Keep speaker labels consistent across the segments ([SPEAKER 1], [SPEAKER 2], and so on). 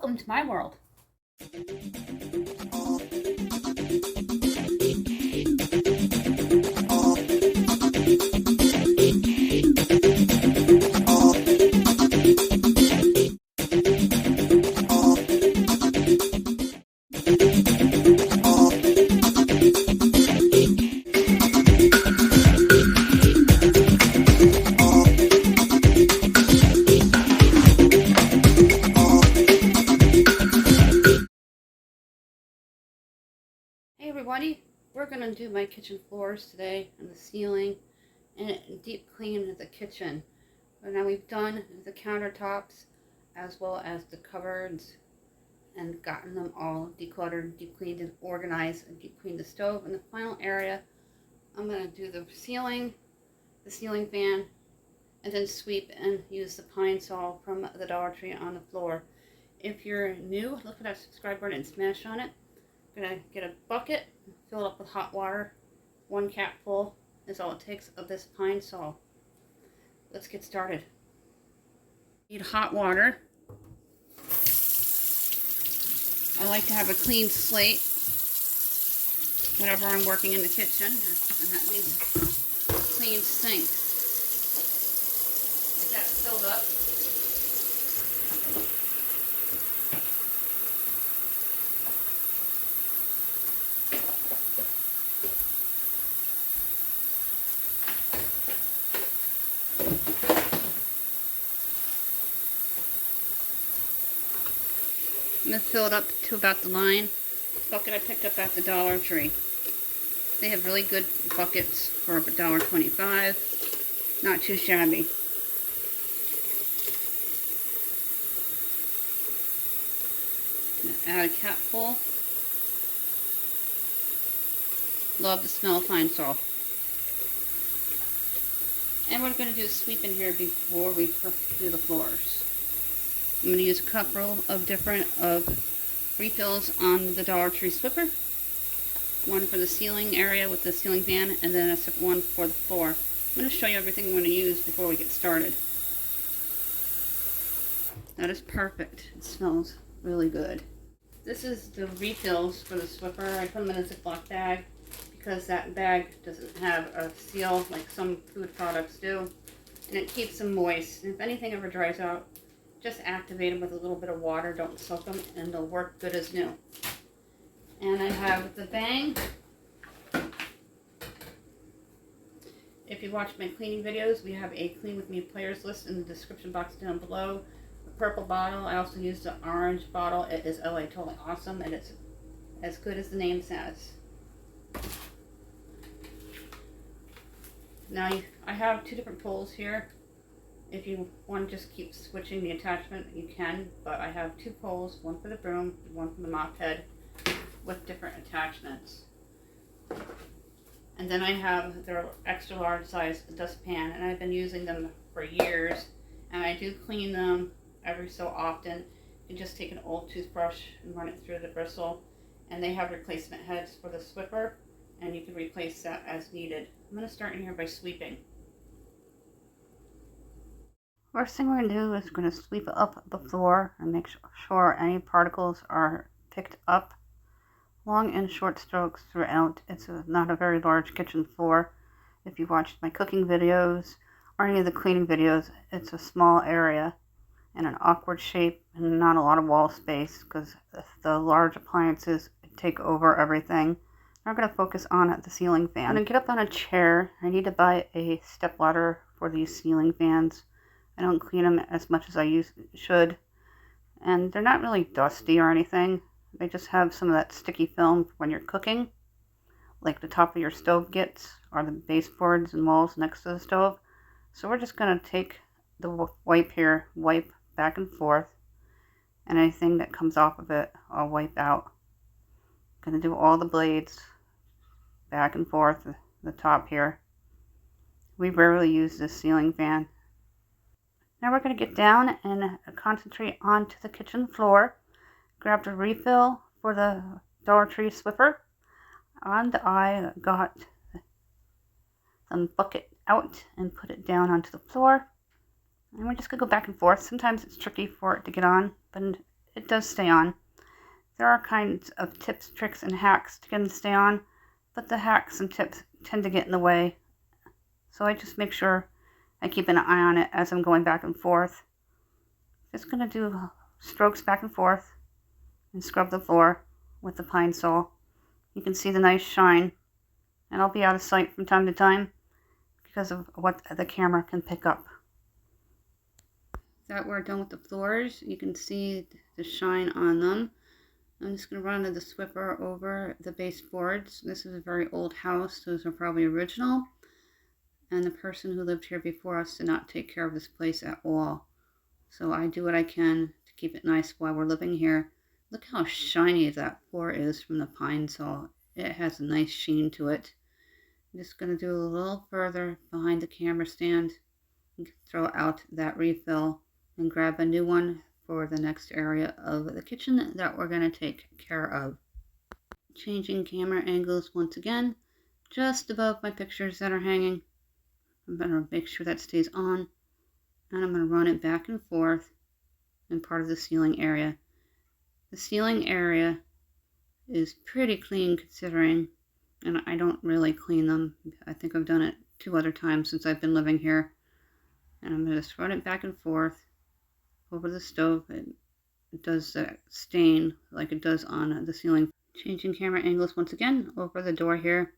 [SPEAKER 1] Welcome to my world. Hey everybody, we're going to do my kitchen floors today and the ceiling and deep clean the kitchen. But now we've done the countertops as well as the cupboards and gotten them all decluttered, deep cleaned and organized, and deep cleaned the stove. In the final area, I'm going to do the ceiling fan, and then sweep and use the pine saw from the Dollar Tree on the floor. If you're new, look for that subscribe button and smash on it. I'm going to get a bucket, fill it up with hot water. 1 cap full is all it takes of this pine saw. Let's get started. Need hot water. I like to have a clean slate whenever I'm working in the kitchen, and that means clean sink. Get that filled up. I'm going to fill it up to about the line. Bucket I picked up at the Dollar Tree. They have really good buckets for $1.25. Not too shabby. Add a cap full. Love the smell of pine saw. And what we're going to do is sweep in here before we do the floors. I'm going to use a couple of different refills on the Dollar Tree sweeper. One for the ceiling area with the ceiling fan, and then a separate one for the floor. I'm going to show you everything I'm going to use before we get started. That is perfect. It smells really good. This is the refills for the sweeper. I put them in a Ziploc bag because that bag doesn't have a seal like some food products do, and it keeps them moist. And if anything ever dries out, just activate them with a little bit of water. Don't soak them, and they'll work good as new. And I have the Bang. If you watch my cleaning videos, we have a Clean With Me players list in the description box down below. The purple bottle, I also use the orange bottle. It is LA Totally Awesome, and it's as good as the name says. Now, I have 2 different poles here. If you want to just keep switching the attachment, you can, but I have 2 poles, one for the broom, one for the mop head, with different attachments. And then I have their extra large size dustpan, and I've been using them for years, and I do clean them every so often. You just take an old toothbrush and run it through the bristle, and they have replacement heads for the sweeper, and you can replace that as needed. I'm going to start in here by sweeping. First thing we're going to do is we're going to sweep up the floor and make sure any particles are picked up. Long and short strokes throughout. It's not a very large kitchen floor. If you watched my cooking videos or any of the cleaning videos, it's a small area and an awkward shape and not a lot of wall space because the large appliances take over everything. Now we're going to focus on the ceiling fan. I'm going to get up on a chair. I need to buy a step ladder for these ceiling fans. I don't clean them as much as I should, and they're not really dusty or anything. They just have some of that sticky film when you're cooking, like the top of your stove gets, or the baseboards and walls next to the stove. So we're just going to take the wipe here, wipe back and forth, and anything that comes off of it, I'll wipe out. Going to do all the blades back and forth, the top here. We rarely use this ceiling fan. Now we're going to get down and concentrate onto the kitchen floor. Grabbed a refill for the Dollar Tree sweeper, and I got some bucket out and put it down onto the floor. And we're just going to go back and forth. Sometimes it's tricky for it to get on, but it does stay on. There are kinds of tips, tricks, and hacks to get them to stay on, but the hacks and tips tend to get in the way. So I just make sure I keep an eye on it as I'm going back and forth. Just going to do strokes back and forth and scrub the floor with the pine sol. You can see the nice shine, and I'll be out of sight from time to time because of what the camera can pick up. That we're done with the floors, you can see the shine on them. I'm just going to run the Swiffer over the baseboards. This is a very old house. Those are probably original. And the person who lived here before us did not take care of this place at all. So I do what I can to keep it nice while we're living here. Look how shiny that floor is from the pine sol. It has a nice sheen to it. I'm just going to do a little further behind the camera stand and throw out that refill and grab a new one for the next area of the kitchen that we're going to take care of. Changing camera angles once again, just above my pictures that are hanging. I'm going to make sure that stays on, and I'm going to run it back and forth in part of the ceiling area. The ceiling area is pretty clean considering, and I don't really clean them. I think I've done it 2 other times since I've been living here. And I'm going to just run it back and forth over the stove. It does stain like it does on the ceiling. Changing camera angles once again over the door here.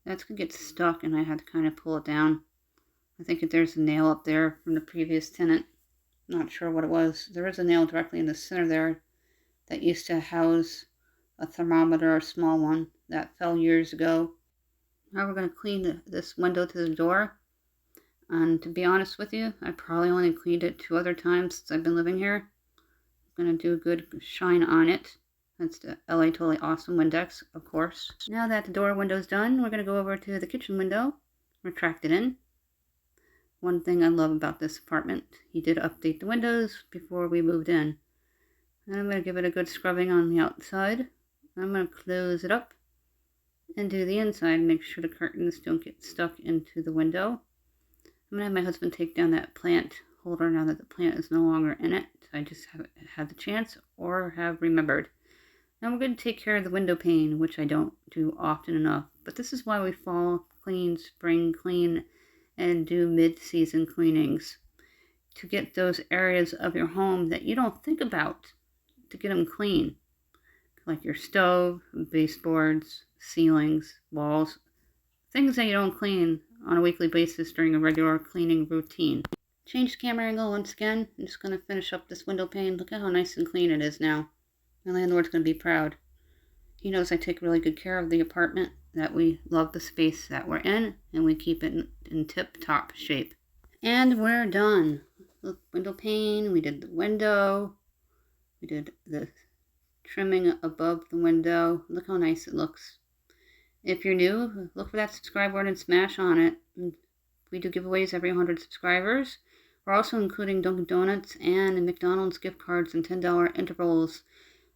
[SPEAKER 1] That's going to get stuck and I had to kind of pull it down. I think that there's a nail up there from the previous tenant. Not sure what it was. There is a nail directly in the center there that used to house a thermometer, a small one, that fell years ago. Now we're going to clean this window to the door. And to be honest with you, I probably only cleaned it 2 other times since I've been living here. I'm going to do a good shine on it. That's the LA Totally Awesome Windex, of course. Now that the door window's done, we're going to go over to the kitchen window, retract it in. One thing I love about this apartment, he did update the windows before we moved in. And I'm going to give it a good scrubbing on the outside. I'm going to close it up and do the inside, make sure the curtains don't get stuck into the window. I'm going to have my husband take down that plant holder now that the plant is no longer in it. I just haven't had the chance or have remembered. Now we're going to take care of the window pane, which I don't do often enough. But this is why we fall clean, spring clean, and do mid-season cleanings. To get those areas of your home that you don't think about, to get them clean. Like your stove, baseboards, ceilings, walls. Things that you don't clean on a weekly basis during a regular cleaning routine. Change the camera angle once again. I'm just going to finish up this window pane. Look at how nice and clean it is now. My landlord's going to be proud. He knows I take really good care of the apartment, that we love the space that we're in, and we keep it in tip-top shape. And we're done. Look, window pane, we did the window, we did the trimming above the window. Look how nice it looks. If you're new, look for that subscribe button and smash on it. We do giveaways every 100 subscribers. We're also including Dunkin' Donuts and McDonald's gift cards in $10 intervals,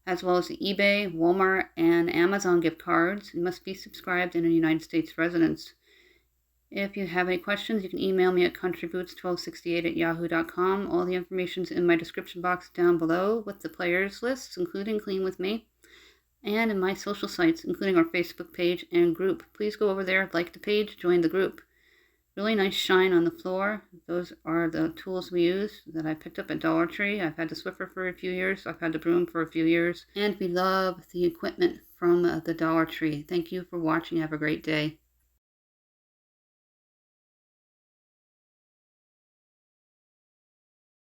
[SPEAKER 1] as well as the eBay, Walmart, and Amazon gift cards. You must be subscribed and a United States resident. If you have any questions, you can email me at countryboots1268@yahoo.com. All the information's in my description box down below with the players lists, including Clean With Me, and in my social sites, including our Facebook page and group. Please go over there, like the page, join the group. Really nice shine on the floor. Those are the tools we use that I picked up at Dollar Tree. I've had the Swiffer for a few years. I've had the broom for a few years. And we love the equipment from the Dollar Tree. Thank you for watching. Have a great day.